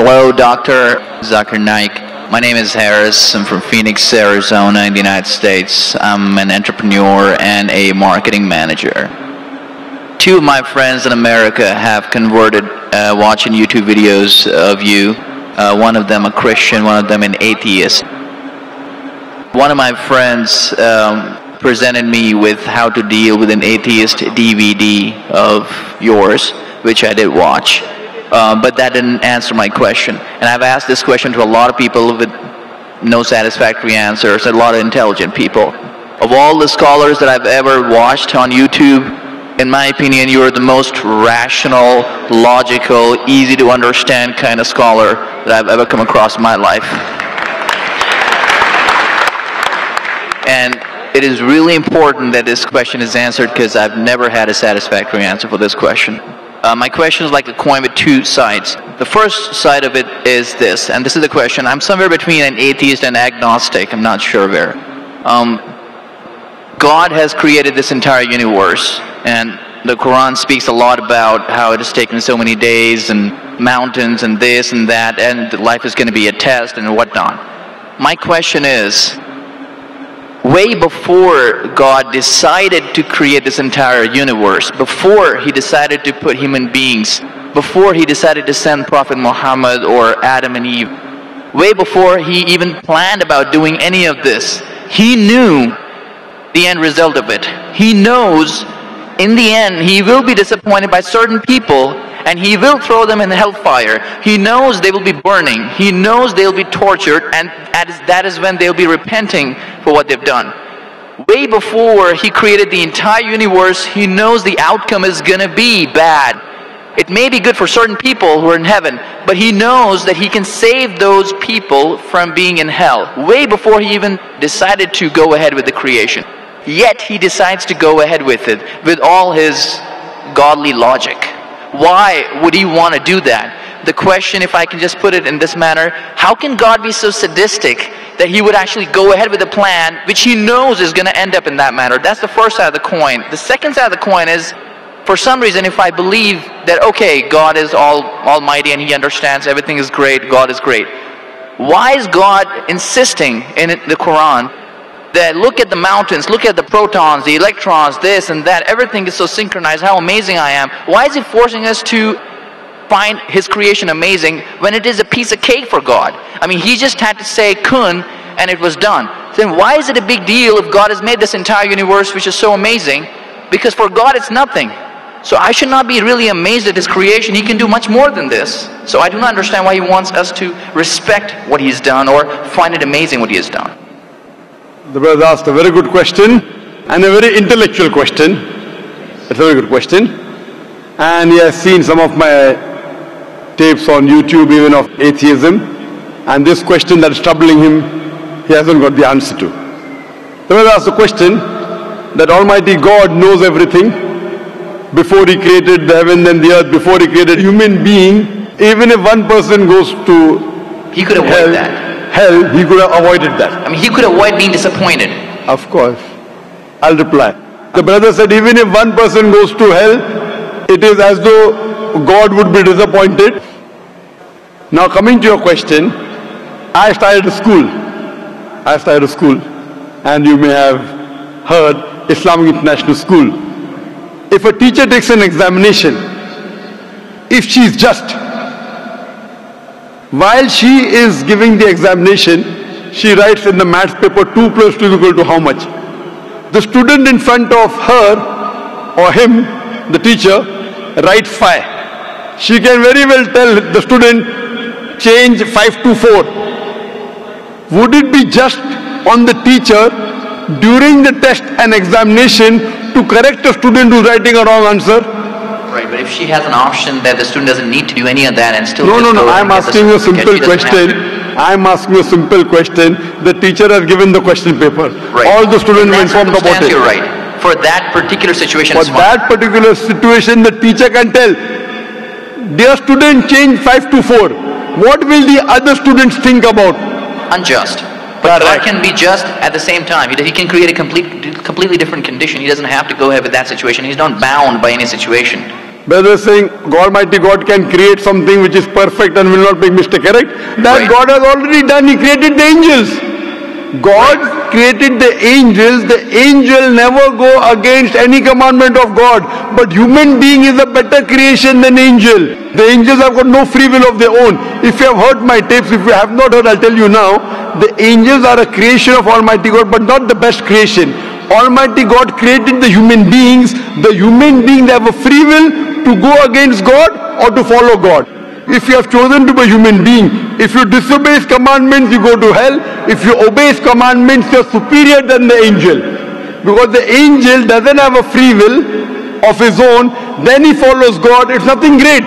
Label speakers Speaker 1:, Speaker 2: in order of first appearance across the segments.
Speaker 1: Hello, Dr. Zakir Naik. My name is Harris. I'm from Phoenix, Arizona in the United States. I'm an entrepreneur and a marketing manager. Two of my friends in America have converted watching YouTube videos of you. One of them a Christian, one of them an atheist. One of my friends presented me with how to deal with an atheist DVD of yours, which I did watch. But that didn't answer my question. And I've asked this question to a lot of people with no satisfactory answers, a lot of intelligent people. Of all the scholars that I've ever watched on YouTube, in my opinion, you're the most rational, logical, easy to understand kind of scholar that I've ever come across in my life. And it is really important that this question is answered because I've never had a satisfactory answer for this question. My question is like a coin with two sides. The first side of it is this, and this is the question. I'm somewhere between an atheist and agnostic. I'm not sure where. God has created this entire universe, and the Quran speaks a lot about how it has taken so many days and mountains and this and that, and life is going to be a test and whatnot. My question is, way before God decided to create this entire universe, before He decided to put human beings, before He decided to send Prophet Muhammad or Adam and Eve, way before He even planned about doing any of this, He knew the end result of it. He knows in the end He will be disappointed by certain people and He will throw them in the hellfire. He knows they will be burning. He knows they will be tortured, and that is when they will be repenting for what they've done. Way before He created the entire universe, He knows the outcome is going to be bad. It may be good for certain people who are in heaven, but He knows that He can save those people from being in hell. Way before He even decided to go ahead with the creation. Yet He decides to go ahead with it, with all His godly logic. Why would He want to do that? The question, if I can just put it in this manner, how can God be so sadistic that He would actually go ahead with a plan which He knows is going to end up in that manner? That's the first side of the coin. The second side of the coin is, for some reason, if I believe that, okay, God is almighty and He understands everything is great, God is great, why is God insisting in the Quran that look at the mountains, look at the protons, the electrons, this and that, everything is so synchronized, how amazing I am? Why is He forcing us to find His creation amazing when it is a piece of cake for God? I mean, He just had to say kun and it was done. Then why is it a big deal if God has made this entire universe which is so amazing? Because for God it's nothing. So I should not be really amazed at His creation. He can do much more than this. So I do not understand why He wants us to respect what He's done or find it amazing what He has done.
Speaker 2: The brother asked a very good question and a very intellectual question. It's a very good question. And he has seen some of my tapes on YouTube even of atheism. And this question that is troubling him, he hasn't got the answer to. The brother asked the question that Almighty God knows everything before He created the heaven and the earth, before He created human being. Even if one person goes to
Speaker 1: He could avoid that.
Speaker 2: Hell, He could have avoided that.
Speaker 1: I mean, He could avoid being disappointed.
Speaker 2: Of course. I'll reply. The brother said, even if one person goes to hell, it is as though God would be disappointed. Now coming to your question, I started a school. And you may have heard Islamic International School. If a teacher takes an examination, if she is just, while she is giving the examination, she writes in the maths paper 2 plus 2 is equal to how much? The student in front of her or him, the teacher, writes 5. She can very well tell the student, change 5 to 4. Would it be just on the teacher during the test and examination to correct a student who's writing a wrong answer?
Speaker 1: Right, but if she has an option that the student doesn't need to do any of that and still...
Speaker 2: No, I'm asking you a simple question. I'm asking you a simple question. The teacher has given the question paper.
Speaker 1: Right.
Speaker 2: All the students were informed about it.
Speaker 1: You're right. For that particular situation,
Speaker 2: For that particular situation, the teacher can tell, dear student, change 5 to 4. What will the other students think about?
Speaker 1: Unjust. But God can be just at the same time. He can create a completely different condition. He doesn't have to go ahead with that situation. He's not bound by any situation.
Speaker 2: Brother is saying Almighty God can create something which is perfect and will not make mistake, correct? That
Speaker 1: Right.
Speaker 2: God has already done. He created the angels. God created the angels. The angel never go against any commandment of God. But human being is a better creation than angel. The angels have got no free will of their own. If you have heard my tapes, if you have not heard, I'll tell you now. The angels are a creation of Almighty God, but not the best creation. Almighty God created the human beings. The human beings have a free will to go against God or to follow God. If you have chosen to be a human being, if you disobey His commandments, you go to hell. If you obey His commandments, you are superior than the angel. Because the angel doesn't have a free will of his own, then he follows God. It's nothing great.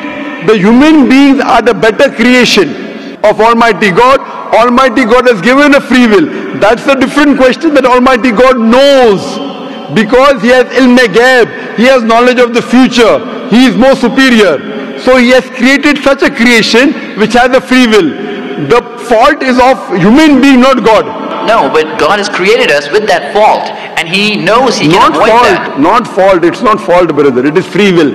Speaker 2: The human beings are the better creation of Almighty God. Almighty God has given a free will. That's a different question that Almighty God knows. Because He has ilm-e ghaib, He has knowledge of the future. He is more superior. So He has created such a creation which has a free will. The fault is of human being, not God.
Speaker 1: No, but God has created us with that fault, and He knows He can avoid that.
Speaker 2: Not fault. It's not fault, brother. It is free will.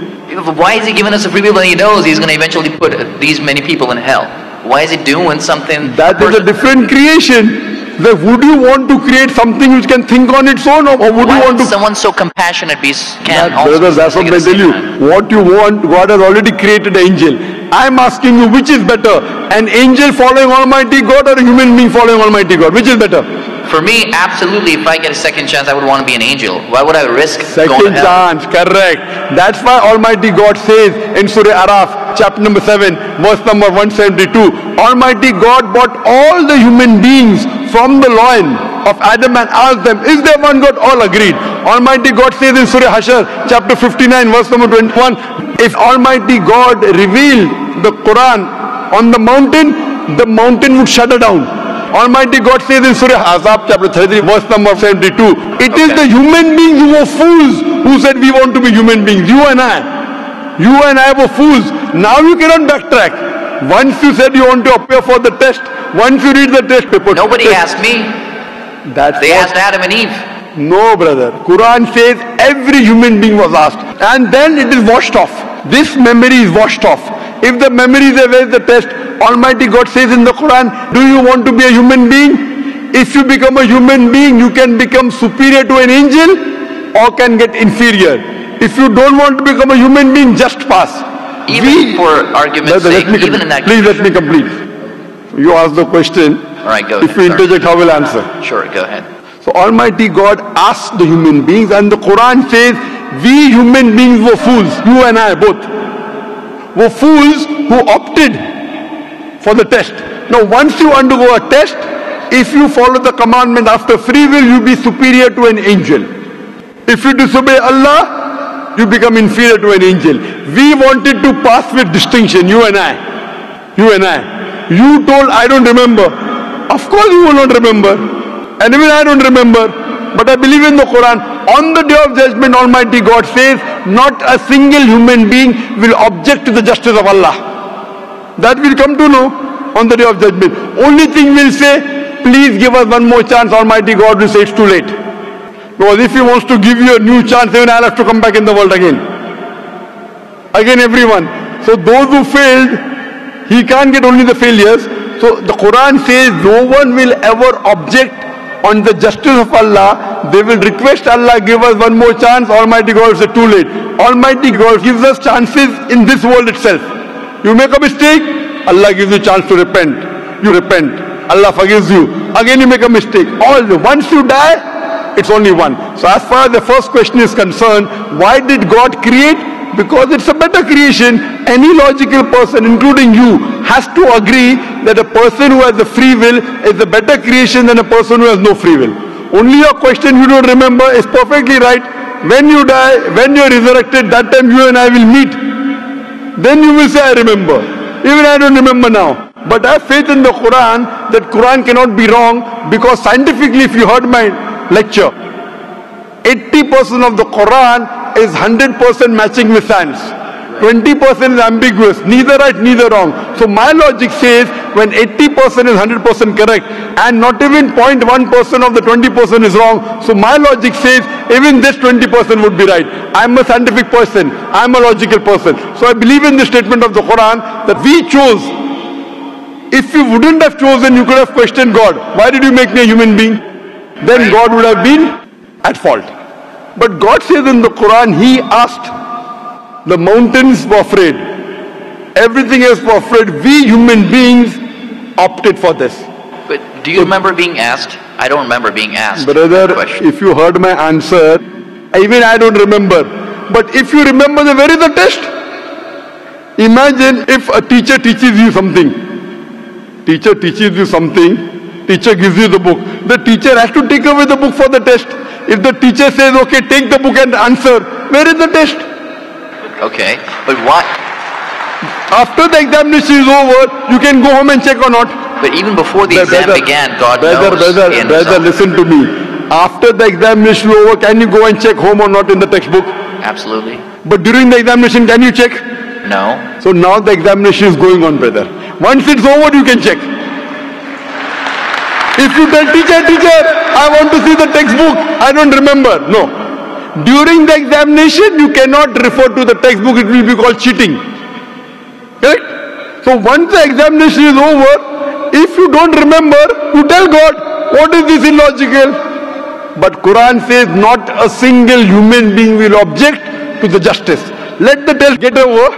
Speaker 1: Why is He giving us a free will when He knows He's going to eventually put these many people in hell? Why is He doing something?
Speaker 2: That is a different creation. Would you want to create something which can think on its own, or would you want to?
Speaker 1: Someone so compassionate can also
Speaker 2: brother, that's what I tell you. What you want, God has already created an angel. I'm asking you, which is better? An angel following Almighty God or a human being following Almighty God? Which is better?
Speaker 1: For me, absolutely, if I get a second chance, I would want to be an angel. Why would I risk going to
Speaker 2: Second
Speaker 1: hell?
Speaker 2: chance, correct. That's why Almighty God says in Surah Araf, chapter number 7, verse number 172, Almighty God brought all the human beings from the loin of Adam and asked them, is there one God? All agreed. Almighty God says in Surah Hashar, chapter 59, verse number 21, if Almighty God revealed the Quran on the mountain would shudder down. Almighty God says in Surah Ahzab, chapter 33, verse number 72, it is the human beings who were fools who said we want to be human beings. You and I were fools. Now you cannot backtrack. Once you said you want to appear for the test, once you read the test paper.
Speaker 1: Nobody asked me. They asked Adam and Eve.
Speaker 2: No, brother. Quran says every human being was asked. And then it is washed off. This memory is washed off. If the memory is there, where is the test? Almighty God says in the Quran, do you want to be a human being? If you become a human being, you can become superior to an angel or can get inferior. If you don't want to become a human being, just pass.
Speaker 1: Even for argument's sake, even in that
Speaker 2: please let me complete. You ask the question.
Speaker 1: All right, go ahead.
Speaker 2: If you interject, I will answer.
Speaker 1: Sure, go ahead.
Speaker 2: So Almighty God asked the human beings, and the Quran says, we human beings were fools, you and I both, were fools who opted for the test. Now once you undergo a test, if you follow the commandment after free will, you be superior to an angel. If you disobey Allah, you become inferior to an angel. We wanted to pass with distinction, you and I. You told, I don't remember. Of course you will not remember. And even I don't remember. But I believe in the Quran. On the day of judgment, Almighty God says, not a single human being will object to the justice of Allah. That we'll come to know on the day of judgment. Only thing we'll say, please give us one more chance. Almighty God will say it's too late. Because if He wants to give you a new chance, even I'll have to come back in the world again. Again, everyone. So those who failed, He can't get only the failures. So the Quran says no one will ever object on the justice of Allah. They will request Allah, give us one more chance. Almighty God will say too late. Almighty God gives us chances in this world itself. You make a mistake, Allah gives you a chance to repent. You repent. Allah forgives you. Again you make a mistake. Once you die, it's only one. So as far as the first question is concerned, why did God create? Because it's a better creation. Any logical person, including you, has to agree that a person who has a free will is a better creation than a person who has no free will. Only your question you don't remember is perfectly right. When you die, when you are resurrected, that time you and I will meet. Then you will say, I remember. Even I don't remember now. But I have faith in the Quran that Quran cannot be wrong, because scientifically, if you heard my lecture, 80% of the Quran is 100% matching with science. 20% is ambiguous, neither right, neither wrong. So my logic says when 80% is 100% correct and not even 0.1% of the 20% is wrong, so my logic says even this 20% would be right. I'm a scientific person, I'm a logical person. So I believe in the statement of the Quran that we chose. If you wouldn't have chosen, you could have questioned God. Why did you make me a human being? Then God would have been at fault. But God says in the Quran, He asked. The mountains were afraid. Everything else was afraid. We human beings opted for this.
Speaker 1: But do you remember being asked? I don't remember being asked.
Speaker 2: Brother, if you heard my answer, even I don't remember. But if you remember, where is the test? Imagine if a teacher teaches you something. Teacher teaches you something. Teacher gives you the book. The teacher has to take away the book for the test. If the teacher says, okay, take the book and answer, where is the test?
Speaker 1: Okay, but what?
Speaker 2: After the examination is over, you can go home and check or not.
Speaker 1: But even before the exam began, God knows.
Speaker 2: Brother, listen to me. After the examination is over, can you go and check home or not in the textbook?
Speaker 1: Absolutely.
Speaker 2: But during the examination, can you check?
Speaker 1: No.
Speaker 2: So now the examination is going on, brother. Once it's over, you can check. If you tell teacher, I want to see the textbook, I don't remember. No. During the examination, you cannot refer to the textbook, it will be called cheating. Correct? So once the examination is over, if you don't remember, you tell God, what is this illogical? But Quran says not a single human being will object to the justice. Let the test get over.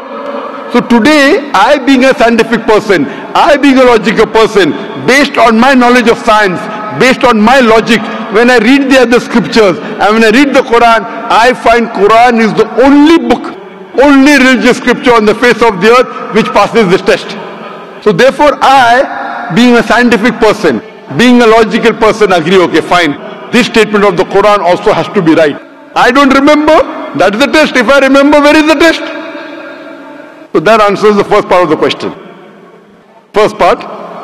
Speaker 2: So today, I being a scientific person, I being a logical person, based on my knowledge of science, based on my logic, when I read the other scriptures and when I read the Quran, I find Quran is the only book, only religious scripture on the face of the earth which passes this test. So therefore I, being a scientific person, being a logical person, agree, okay, fine. This statement of the Quran also has to be right. I don't remember, that is the test. If I remember, where is the test? So that answers the first part of the question. First part,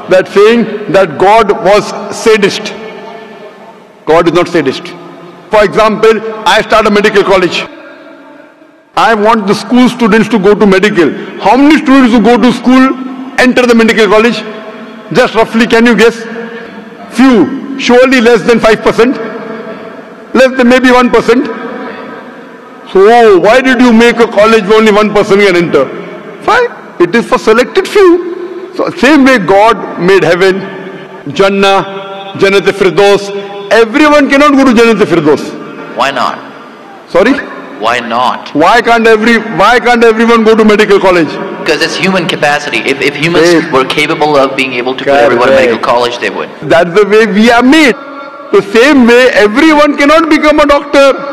Speaker 2: that saying that God was sadist. God is not sadist. For example, I start a medical college. I want the school students to go to medical. How many students who go to school enter the medical college? Just roughly, can you guess? Few. Surely less than 5%. Less than maybe 1%. So why did you make a college where only 1% can enter? Fine. It is for selected few. So same way God made heaven, Jannah, Jannat-e-Firdaus. Everyone cannot go to Jannat-e-Firdaus.
Speaker 1: Why not?
Speaker 2: Sorry?
Speaker 1: Why not?
Speaker 2: Why can't everyone go to medical college?
Speaker 1: Because it's human capacity. If humans were capable of being able to put everyone in medical college, they would.
Speaker 2: That's the way we are made. The same way everyone cannot become a doctor.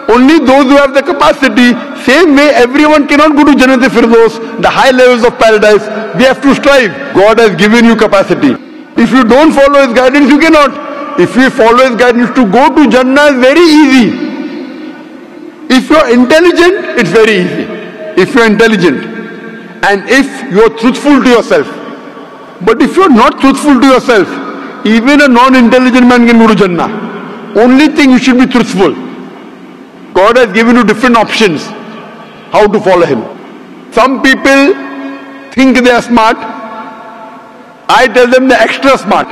Speaker 2: Only those who have the capacity. Same way everyone cannot go to Jannat-e-Firdaus, the high levels of paradise. We have to strive. God has given you capacity. If you don't follow His guidance, you cannot. If you follow His guidance, to go to Jannah is very easy. If you are intelligent, it's very easy. If you are intelligent and if you are truthful to yourself. But if you are not truthful to yourself, even a non-intelligent man can go to Jannah. Only thing, you should be truthful. God has given you different options how to follow Him. Some people think they are smart. I tell them they're extra smart.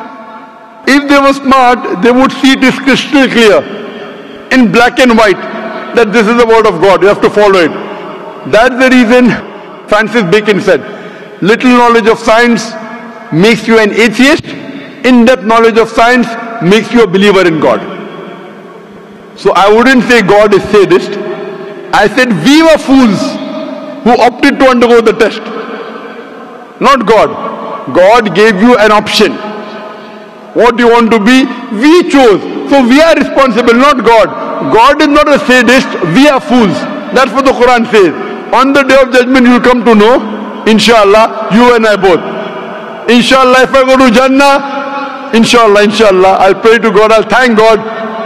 Speaker 2: If they were smart, they would see it is crystal clear in black and white that this is the word of God. You have to follow it. That's the reason Francis Bacon said, little knowledge of science makes you an atheist. In-depth knowledge of science makes you a believer in God. So I wouldn't say God is sadist. I said we were fools who opted to undergo the test. Not God. God gave you an option. What do you want to be? We chose. So we are responsible, not God. God is not a sadist. We are fools. That's what the Quran says. On the day of judgment you will come to know, inshallah, you and I both. Inshallah, if I go to Jannah, inshallah, I'll pray to God, I'll thank God.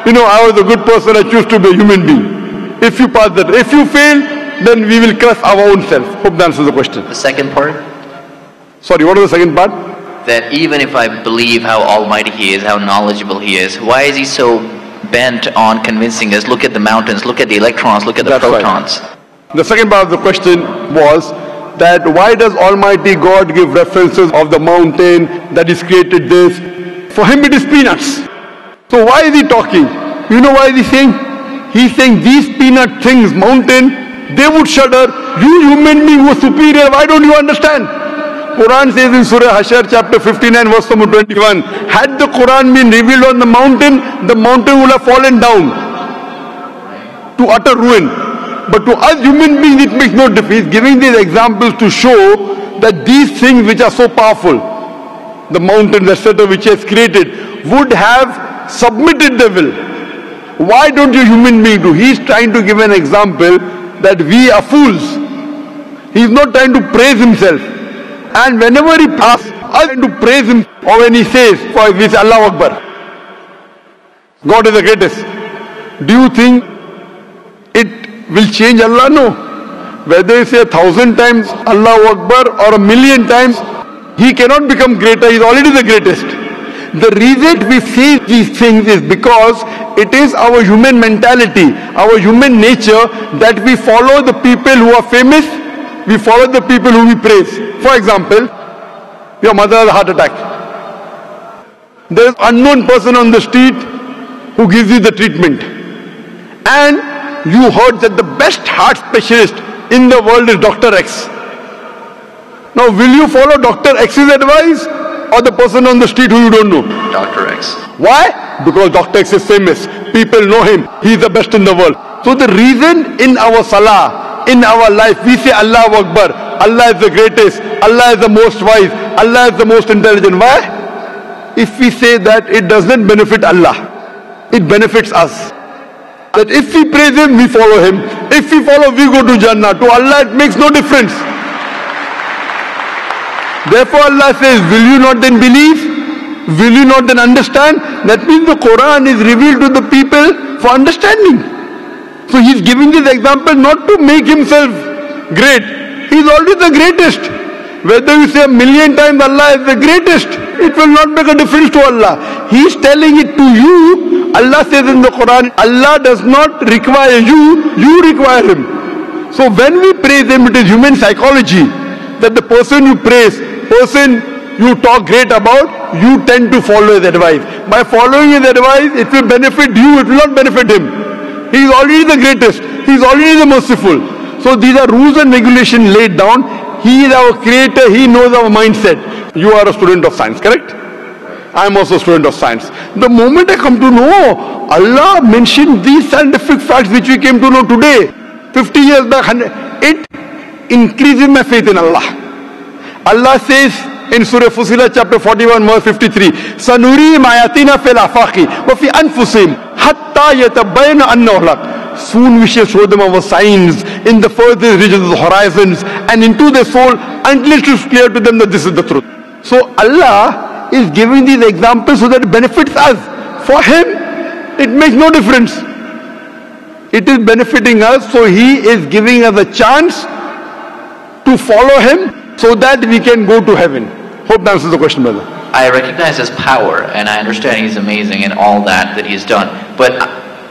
Speaker 2: You know, I was a good person, I choose to be a human being. If you pass that. If you fail, then we will curse our own self. Hope that answers the question.
Speaker 1: The second part?
Speaker 2: Sorry, what was the second part?
Speaker 1: That even if I believe how almighty He is, how knowledgeable He is, why is He so bent on convincing us, look at the mountains, look at the electrons, look at the protons?
Speaker 2: Right. The second part of the question was that why does Almighty God give references of the mountain that He's created this? For Him it is peanuts. So why is He talking? You know why is He saying? He's saying these peanut things, mountain, they would shudder. You human being were superior, why don't you understand? Quran says in Surah Hashr chapter 59 verse number 21, had the Quran been revealed on the mountain would have fallen down to utter ruin. But to us human beings it makes no difference. He's giving these examples to show that these things which are so powerful, the mountains etc. which He has created, would have submitted their will. Why don't you human being do? He's trying to give an example that we are fools. He's not trying to praise Himself. And whenever He asks us to praise Him, or when He says, for example, we say Allahu Akbar, God is the greatest. Do you think it will change Allah? No. Whether you say 1,000 times Allahu Akbar or 1,000,000 times, He cannot become greater. He is already the greatest. The reason we say these things is because it is our human mentality, our human nature, that we follow the people who are famous, we follow the people who we praise. For example, your mother has a heart attack. There is an unknown person on the street who gives you the treatment. And you heard that the best heart specialist in the world is Dr. X. Now will you follow Dr. X's advice or the person on the street who you don't know?
Speaker 1: Dr. X.
Speaker 2: Why? Because Dr. X is famous. People know him. He is the best in the world. So the reason in our salah, in our life, we say Allahu Akbar, Allah is the greatest, Allah is the most wise, Allah is the most intelligent. Why? If we say that, it does not benefit Allah. It benefits us. That if we praise Him, we follow Him. If we follow, we go to Jannah. To Allah, it makes no difference. Therefore Allah says, will you not then believe? Will you not then understand? That means the Quran is revealed to the people for understanding. So He's giving this example not to make Himself great. He's already the greatest. Whether you say 1,000,000 times Allah is the greatest, it will not make a difference to Allah. He's telling it to you. Allah says in the Quran, Allah does not require you, you require Him. So when we praise Him, it is human psychology that the person you praise, person you talk great about, you tend to follow his advice. By following his advice, it will benefit you, it will not benefit him. He is already the greatest. He is already the merciful. So these are rules and regulations laid down. He is our creator. He knows our mindset. You are a student of science, correct? I am also a student of science. The moment I come to know, Allah mentioned these scientific facts which we came to know today, 50 years back, it increases my faith in Allah. Allah says in Surah Fussilat chapter 41 verse 53, Sanurihim ayatina fil afaqi wa fi anfusihim hatta yatabayyana annahu al-haq. Soon we shall show them our signs in the furthest regions of the horizons and into their soul until it is clear to them that this is the truth. So Allah is giving these examples so that it benefits us. For Him, it makes no difference. It is benefiting us, so He is giving us a chance to follow Him so that we can go to heaven. Hope that answers the question, brother.
Speaker 1: I recognize His power and I understand He's amazing in all that He's done. But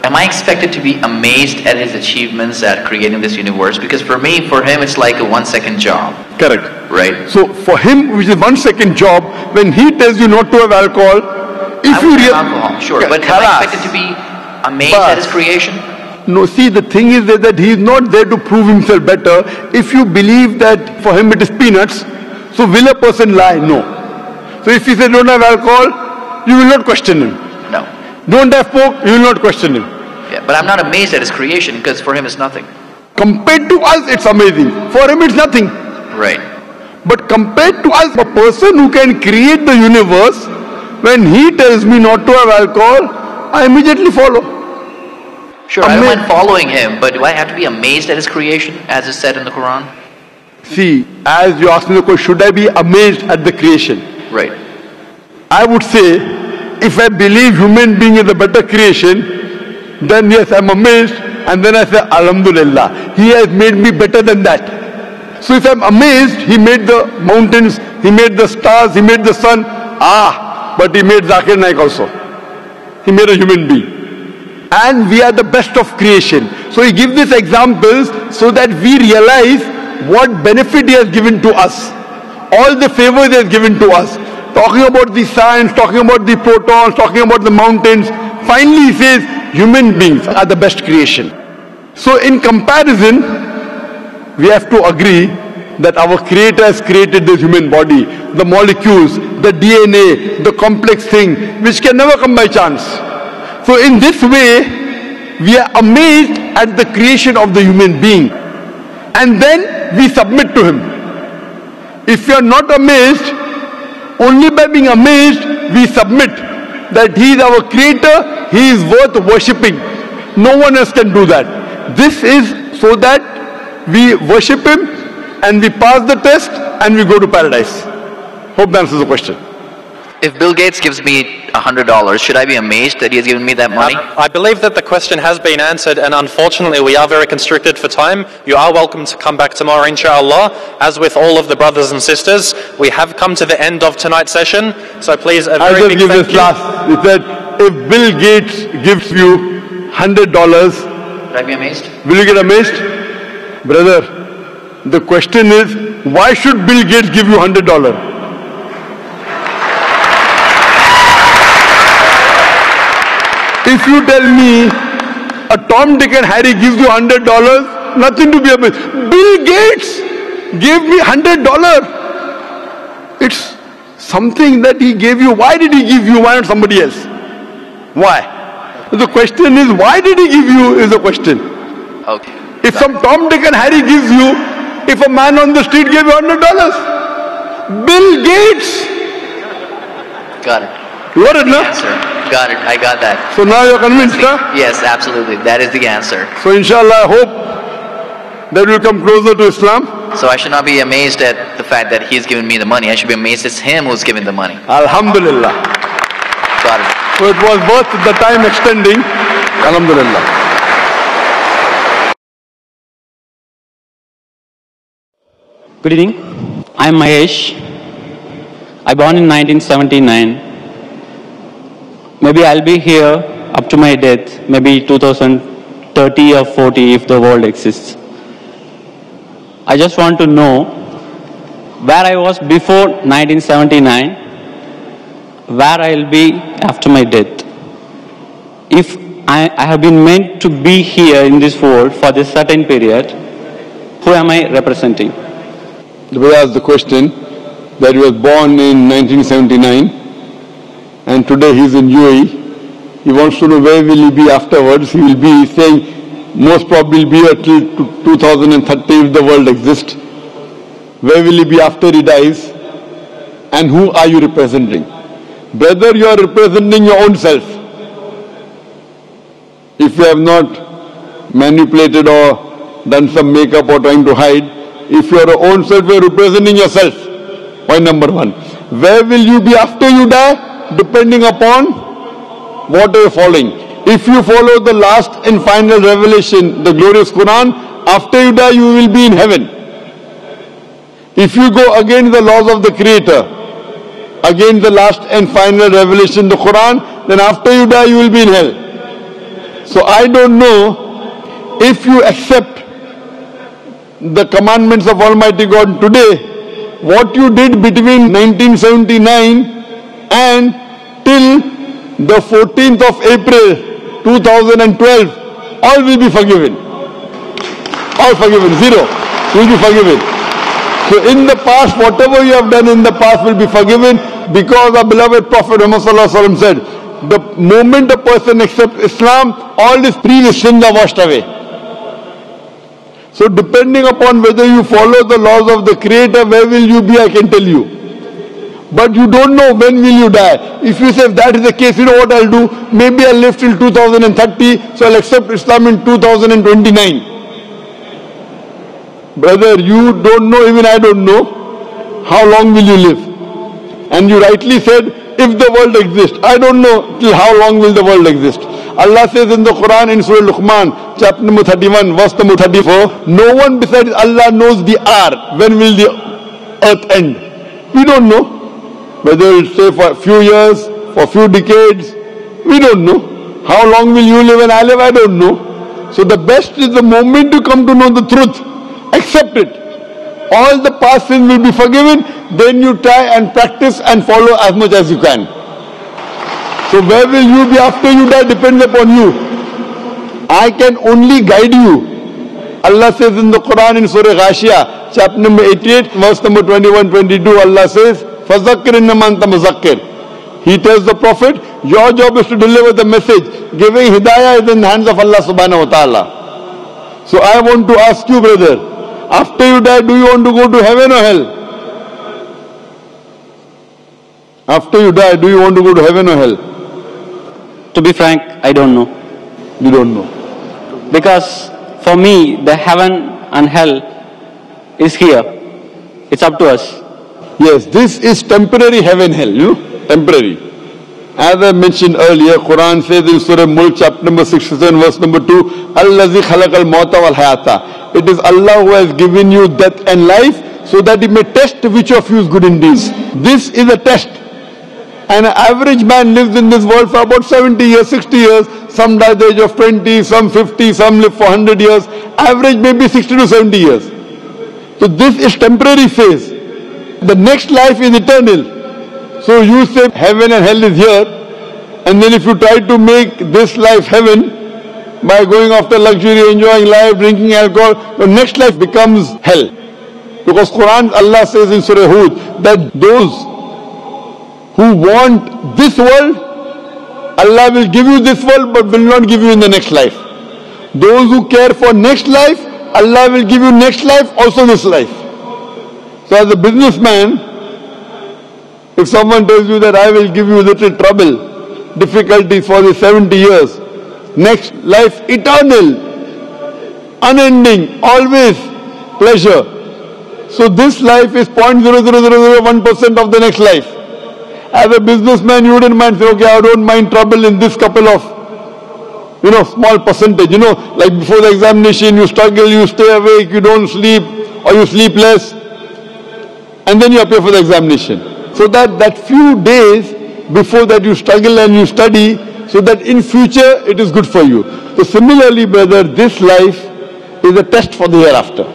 Speaker 1: am I expected to be amazed at His achievements at creating this universe? Because for Him, it's like a 1-second job.
Speaker 2: Correct.
Speaker 1: Right?
Speaker 2: So for Him, which is 1-second job, when He tells you not to have alcohol, if you
Speaker 1: have alcohol, sure. But am I expected to be amazed at His creation?
Speaker 2: No, see, the thing is that He is not there to prove Himself better. If you believe that for Him it is peanuts, so will a person lie? No. So if He says don't have alcohol, you will not question Him.
Speaker 1: No.
Speaker 2: Don't have pork, you will not question Him.
Speaker 1: Yeah, but I'm not amazed at His creation because for Him it's nothing.
Speaker 2: Compared to us, it's amazing. For Him, it's nothing.
Speaker 1: Right.
Speaker 2: But compared to us, a person who can create the universe, when He tells me not to have alcohol, I immediately follow.
Speaker 1: Sure, I don't mind following Him, but do I have to be amazed at His creation, as is said in the Quran?
Speaker 2: See, as you asked me the question, should I be amazed at the creation?
Speaker 1: Right.
Speaker 2: I would say, if I believe human being is a better creation, then yes, I'm amazed, and then I say, Alhamdulillah, He has made me better than that. So if I'm amazed, He made the mountains, He made the stars, He made the sun, but He made Zakir Naik also. He made a human being. and we are the best of creation. So he gives these examples so that we realize what benefit he has given to us, all the favors he has given to us. Talking about the science, talking about the protons, talking about the mountains. Finally he says human beings are the best creation. So in comparison, we have to agree that our Creator has created this human body, the molecules, the DNA, the complex thing, which can never come by chance. So in this way, we are amazed at the creation of the human being. And then we submit to Him. If we are not amazed, only by being amazed, we submit that He is our Creator, He is worth worshipping. No one else can do that. This is so that we worship Him and we pass the test and we go to paradise. Hope that answers the question.
Speaker 1: If Bill Gates gives me $100, should I be amazed that he has given me that money?
Speaker 3: I believe that the question has been answered, and unfortunately we are very constricted for time. You are welcome to come back tomorrow, inshallah. As with all of the brothers and sisters, we have come to the end of tonight's session, so please a very big thank you.
Speaker 2: He said, if Bill Gates gives you $100,
Speaker 1: should I be amazed?
Speaker 2: Will you get amazed? Brother, the question is, why should Bill Gates give you $100? If you tell me a Tom, Dick and Harry gives you $100, nothing to be amazed. Bill Gates gave me $100. It's something that he gave you. Why did he give you? Why not somebody else? Why? The question is, why did he give you is the question.
Speaker 1: Okay.
Speaker 2: If some Tom, Dick and Harry gives you, if a man on the street gave you $100, Bill Gates.
Speaker 1: Got it.
Speaker 2: You got it, no?
Speaker 1: Answer. Got it. I got that.
Speaker 2: So now you're convinced, huh?
Speaker 1: Yes, absolutely. That is the answer.
Speaker 2: So inshallah, I hope that we'll come closer to Islam.
Speaker 1: So I should not be amazed at the fact that he's given me the money. I should be amazed it's him who's giving the money.
Speaker 2: Alhamdulillah.
Speaker 1: Got it.
Speaker 2: So it was worth the time extending. Alhamdulillah.
Speaker 4: Good evening. I'm Mahesh. I born in 1979. Maybe I'll be here up to my death, maybe 2030 or 40 if the world exists. I just want to know where I was before 1979, where I'll be after my death. If I have been meant to be here in this world for this certain period, who am I representing?
Speaker 2: The way asked the question that he was born in 1979 and today he is in UAE. He wants to know where will he be afterwards. He will be saying most probably be here till 2030 if the world exists. Where will he be after he dies? And who are you representing? Brother, you are representing your own self. If you have not manipulated or done some makeup or trying to hide, if you are your own self, you are representing yourself. Point number one. Where will you be after you die? Depending upon what you are following. If you follow the last and final revelation, the glorious Quran, after you die you will be in heaven. If you go against the laws of the Creator, against the last and final revelation, the Quran, then after you die you will be in hell. So I don't know if you accept the commandments of Almighty God today, what you did between 1979 and till the 14th of April 2012, all will be forgiven. All forgiven, zero will be forgiven. So in the past, whatever you have done in the past will be forgiven, because our beloved Prophet Muhammad said, the moment a person accepts Islam, all his previous sins are washed away. So depending upon whether you follow the laws of the Creator, where will you be, I can tell you. But you don't know when will you die. If you say, if that is the case, you know what I'll do? Maybe I'll live till 2030, so I'll accept Islam in 2029. Brother, you don't know, even I don't know, how long will you live? And you rightly said, if the world exists. I don't know till how long will the world exist. Allah says in the Quran in Surah Luqman, chapter number 31, verse number 34, no one besides Allah knows the hour, when will the earth end. We don't know. Whether it's say for a few years, for a few decades, we don't know. How long will you live and I live? I don't know. So the best is the moment you come to know the truth, accept it. All the past sins will be forgiven, then you try and practice and follow as much as you can. So where will you be after you die depends upon you. I can only guide you. Allah says in the Quran in Surah Ghashiyah, chapter number 88, verse number 21-22, Allah says, فَذَكِّرْ إِنَّمَا أَنْتَ مُذَكِّرْ. He tells the Prophet, your job is to deliver the message. Giving hidayah is in the hands of Allah subhanahu wa ta'ala. So I want to ask you, brother, after you die, do you want to go to heaven or hell? After you die, do you want to go to heaven or hell?
Speaker 4: To be frank, I don't know.
Speaker 2: You don't know.
Speaker 4: Because for me, the heaven and hell is here. It's up to us.
Speaker 2: Yes, this is temporary heaven, hell, you know, temporary. As I mentioned earlier, Quran says in Surah Mulk, chapter number 67, verse number 2, Allazi khalaqal mauta wal hayata. It is Allah who has given you death and life so that He may test which of you is good in deeds. This is a test. And an average man lives in this world for about 70 years, 60 years. Some die at the age of 20, some 50, some live for 100 years. Average maybe 60 to 70 years. So this is temporary phase. The next life is eternal. So you say heaven and hell is here, and then if you try to make this life heaven by going after luxury, enjoying life, drinking alcohol, the next life becomes hell. Because Quran, Allah says in Surah Hud that those who want this world, Allah will give you this world but will not give you in the next life. Those who care for next life, Allah will give you next life, also this life. So as a businessman, if someone tells you that I will give you little trouble, difficulties for the 70 years, next life eternal, unending, always pleasure. So this life is 0.00001% of the next life. As a businessman, you wouldn't mind saying, okay, I don't mind trouble in this couple of, small percentage. Like before the examination, you struggle, you stay awake, you don't sleep, or you sleep less, and then you appear for the examination. So that few days before that you struggle and you study, so that in future it is good for you. So similarly, brother, this life is a test for the hereafter.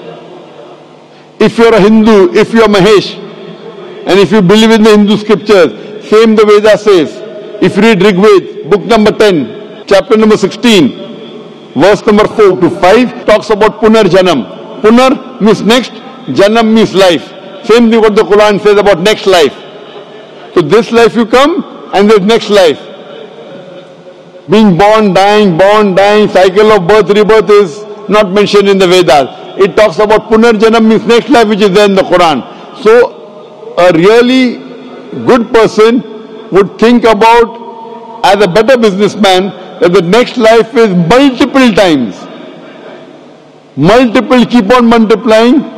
Speaker 2: If you are a Hindu, if you are Mahesh, and if you believe in the Hindu scriptures, same the Veda says. If you read Rig Veda, book number 10, chapter number 16, verse number 4 to 5, talks about Punar Janam. Punar means next, Janam means life. Same thing what the Quran says about next life. So this life you come, and there's next life. Being born, dying, cycle of birth, rebirth is not mentioned in the Vedas. It talks about Punar Janam means next life, which is there in the Quran. So a really good person would think about, as a better businessman, that the next life is multiple times. Multiple, keep on multiplying.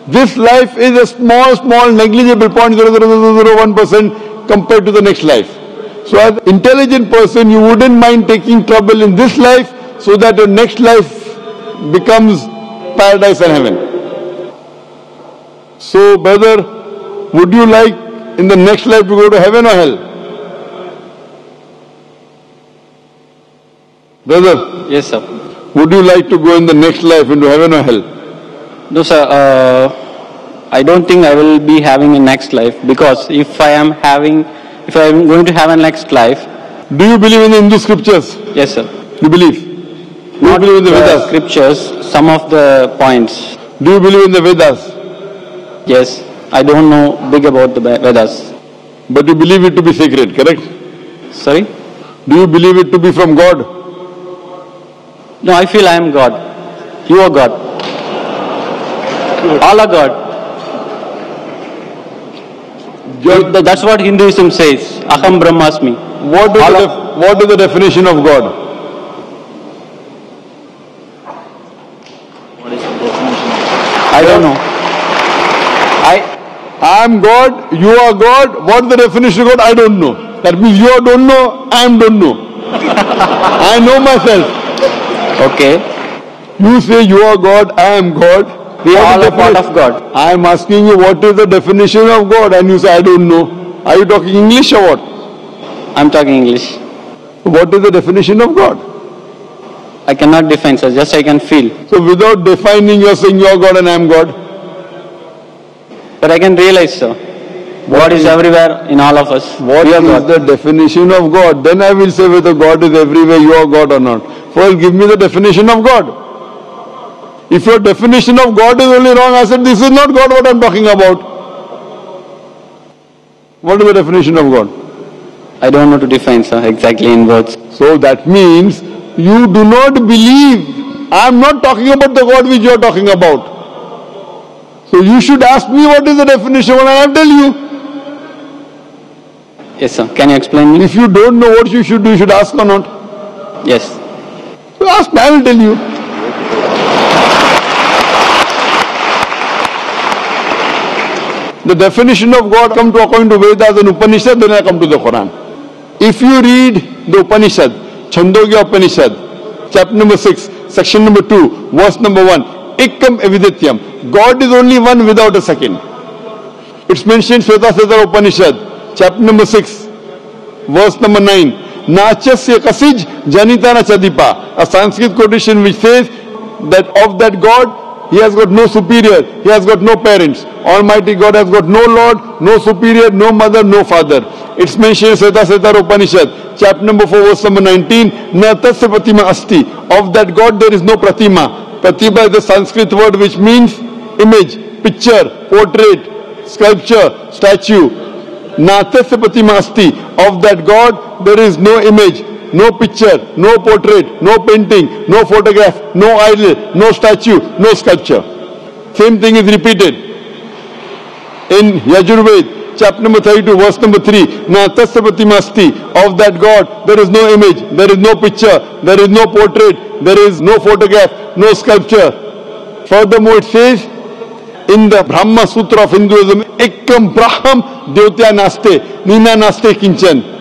Speaker 2: This life is a small, negligible 0.00001% compared to the next life. So as an intelligent person, you wouldn't mind taking trouble in this life so that your next life becomes paradise and heaven. So brother, would you like in the next life to go to heaven or hell? Brother?
Speaker 4: Yes, sir.
Speaker 2: Would you like to go in the next life into heaven or hell?
Speaker 4: No, sir. I don't think I will be having a next life, because if I am going to have a next life.
Speaker 2: Do you believe in the Hindu scriptures?
Speaker 4: Yes, sir.
Speaker 2: You believe? Do you believe in the Vedas?
Speaker 4: Scriptures, some of the points.
Speaker 2: Do you believe in the Vedas?
Speaker 4: Yes. I don't know big about the Vedas.
Speaker 2: But you believe it to be sacred, correct?
Speaker 4: Sorry?
Speaker 2: Do you believe it to be from God?
Speaker 4: No, I feel I am God. You are God. All are God. That's what Hinduism says. Aham Brahmasmi.
Speaker 2: What is the definition of God?
Speaker 1: What is the definition?
Speaker 4: I don't know.
Speaker 2: I am God, you are God. What is the definition of God? I don't know. That means you don't know, I don't know. I know myself.
Speaker 4: Okay.
Speaker 2: You say you are God, I am God.
Speaker 4: We are all a part of God.
Speaker 2: I am asking you what is the definition of God, and you say I don't know. Are you talking English or what?
Speaker 4: I'm talking English.
Speaker 2: What is the definition of God?
Speaker 4: I cannot define, sir. Just I can feel.
Speaker 2: So without defining, you're saying you're God and I'm God.
Speaker 4: But I can realize, sir. God is everywhere in all of us.
Speaker 2: What is the definition of God? Then I will say whether God is everywhere, you are God or not. First, give me the definition of God. If your definition of God is only wrong, I said, this is not God what I'm talking about. What is the definition of God?
Speaker 4: I don't know to define, sir, exactly in words.
Speaker 2: So that means you do not believe. I am not talking about the God which you are talking about. So you should ask me what is the definition and I will tell you.
Speaker 4: Yes, sir. Can you explain me?
Speaker 2: If you don't know what you should do, you should ask or not?
Speaker 4: Yes.
Speaker 2: So ask me, I will tell you. The definition of God come to according to Vedas and Upanishad, then I come to the Quran. If you read the Upanishad, Chandogya Upanishad, chapter number 6, section number 2, verse number 1, Ekam Evidityam. God is only one without a second. It's mentioned Shvetasvatara Upanishad, chapter number 6, verse number 9. Nachasya kasij janitana chadipa. A Sanskrit quotation which says that of that God, He has got no superior, He has got no parents. Almighty God has got no Lord, no superior, no mother, no father. It's mentioned in Shvetasvatara Upanishad, chapter number 4, verse number 19. Na tasya pratima asti. Of that God there is no pratima. Pratima is the Sanskrit word which means image, picture, portrait, sculpture, statue. Na tasya pratima asti. Of that God there is no image, no picture, no portrait, no painting, no photograph, no idol, no statue, no sculpture. Same thing is repeated in Yajurved, chapter number 32, verse number 3. Na tasya pratima asti. Of that God there is no image, there is no picture, there is no portrait, there is no photograph, no sculpture. Furthermore it says in the Brahma Sutra of Hinduism, Ekam Braham Devtya Naste, Nina Naste Kinchan.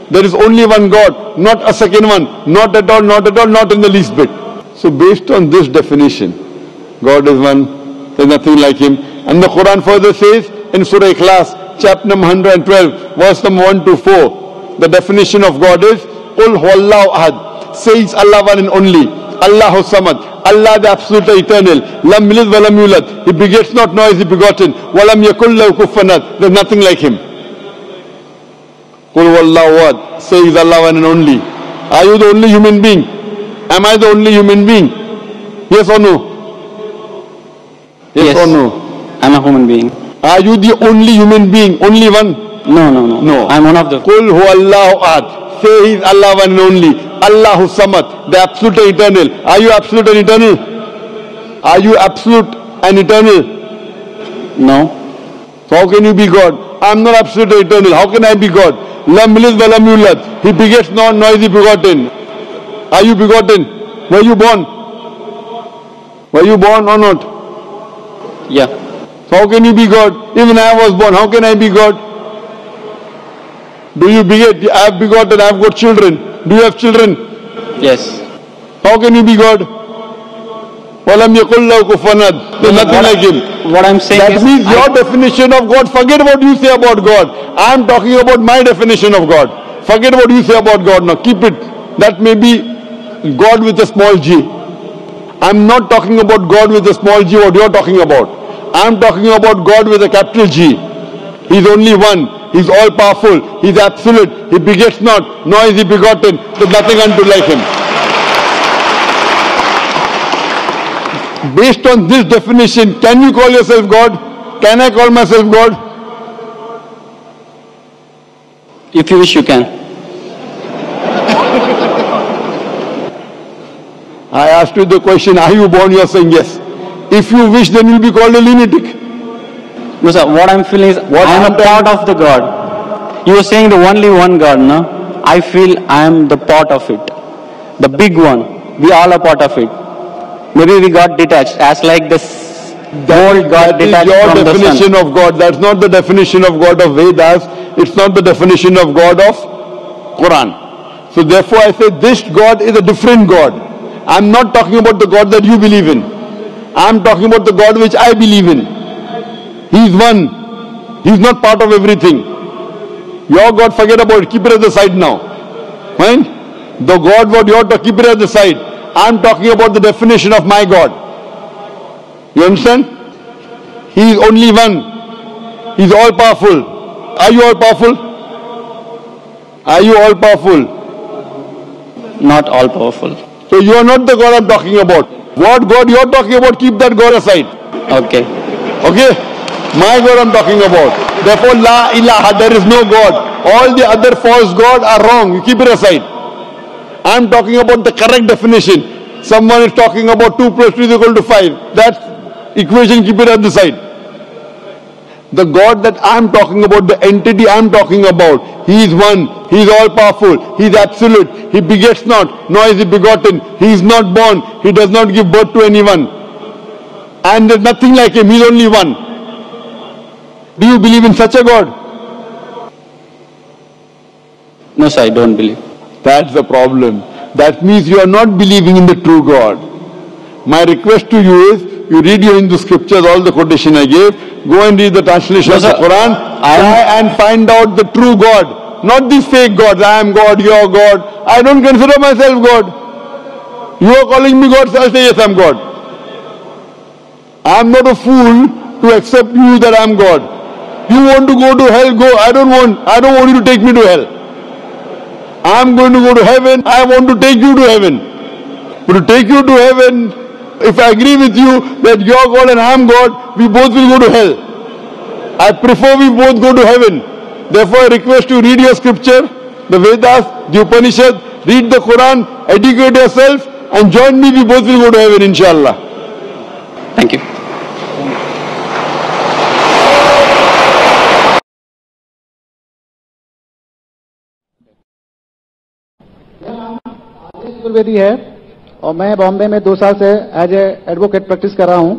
Speaker 2: There is only one God, not a second one, not at all, not at all, not in the least bit. So based on this definition, God is one, there is nothing like Him. And the Quran further says in Surah Ikhlas, chapter number 112, verse number 1 to 4, the definition of God is, Qul huwallahu ahad, says Allah one and only, Allahu samad, Allah the absolute eternal, lam yalid wa lam yulad, He begets not nor is He begotten, wa lam yakul lahu kufuwan ahad, there is nothing like Him. Qul huwallahu ahad, says Allah one and only. Are you the only human being? Am I the only human being? Yes or no? Yes or no?
Speaker 4: I'm a human being.
Speaker 2: Are you the only human being? Only one?
Speaker 4: No. I'm one of the.
Speaker 2: Qul huwallahu ahad, say He is Allah one and only. Allahu samad, the absolute eternal. Are you absolute and eternal? Are you absolute and eternal?
Speaker 4: No.
Speaker 2: So how can you be God? I am not absolute and eternal. How can I be God? Lam yalid wa lam yulad. He begets not, nor is He begotten. Are you begotten? Were you born? Were you born or not?
Speaker 4: Yeah.
Speaker 2: So how can you be God? Even I was born. How can I be God? Do you beget? I have begotten. I have got children. Do you have children?
Speaker 4: Yes.
Speaker 2: How can you be God? وَلَمْ يَقُلْ لَهُ كُفُوًا أَحَدٌ. There is nothing like Him.
Speaker 4: What I'm saying
Speaker 2: that means your definition of God, forget what you say about God. I am talking about my definition of God. Forget what you say about God now. Keep it. That may be God with a small g. I am not talking about God with a small g, what you are talking about. I am talking about God with a capital G. He is only one. He is all powerful. He is absolute. He begets not, nor is He begotten. There is nothing unto like Him. Based on this definition, can you call yourself God? Can I call myself God?
Speaker 4: If you wish, you can.
Speaker 2: I asked you the question, are you born? You are saying yes. If you wish, then you will be called a lunatic.
Speaker 4: No, sir, what I'm feeling is I am a part of the God. You were saying the only one God, no? I feel I am the part of it. The big one. We all are part of it. Maybe we got detached, as like this world got detached from the sun.
Speaker 2: That is your definition of God. That's not the definition of God of Vedas. It's not the definition of God of Quran. So therefore I say this God is a different God. I'm not talking about the God that you believe in. I'm talking about the God which I believe in. He is one. He is not part of everything. Your God, forget about it. Keep it at the side now. Fine? The God what you're talking, keep it at the side. I'm talking about the definition of my God. You understand? He is only one. He's all powerful. Are you all powerful? Are you all powerful?
Speaker 4: Not all powerful.
Speaker 2: So you are not the God I'm talking about. What God you're talking about, keep that God aside.
Speaker 4: Okay.
Speaker 2: Okay? My God I'm talking about. Therefore, La ilaha, there is no God. All the other false gods are wrong. You keep it aside. I'm talking about the correct definition. Someone is talking about 2 plus 2 is equal to 5. That equation, keep it at the side. The God that I'm talking about, the entity I'm talking about, He is one, He is all powerful, He is absolute, He begets not, nor is He begotten, He is not born, He does not give birth to anyone. And there's nothing like Him, He is only one. Do you believe in such a God?
Speaker 4: No, sir, I don't believe.
Speaker 2: That's the problem. That means you are not believing in the true God. My request to you is, you read your Hindu scriptures, all the quotation I gave, go and read the translation of the Quran, try and find out the true God, not these fake gods. I am God, you are God. I don't consider myself God. You are calling me God, so I say yes, I am God. I am not a fool to accept you that I am God. You want to go to hell, go. I don't want you to take me to hell. I am going to go to heaven, I want to take you to heaven. But to take you to heaven, if I agree with you that you are God and I am God, we both will go to hell. I prefer we both go to heaven. Therefore I request you, read your scripture, the Vedas, the Upanishad, read the Quran, educate yourself and join me, we both will go to heaven, inshallah.
Speaker 4: Thank you.
Speaker 5: Chaturvedi है और मैं बॉम्बे में 2 साल से as a advocate practice कर रहा हूँ।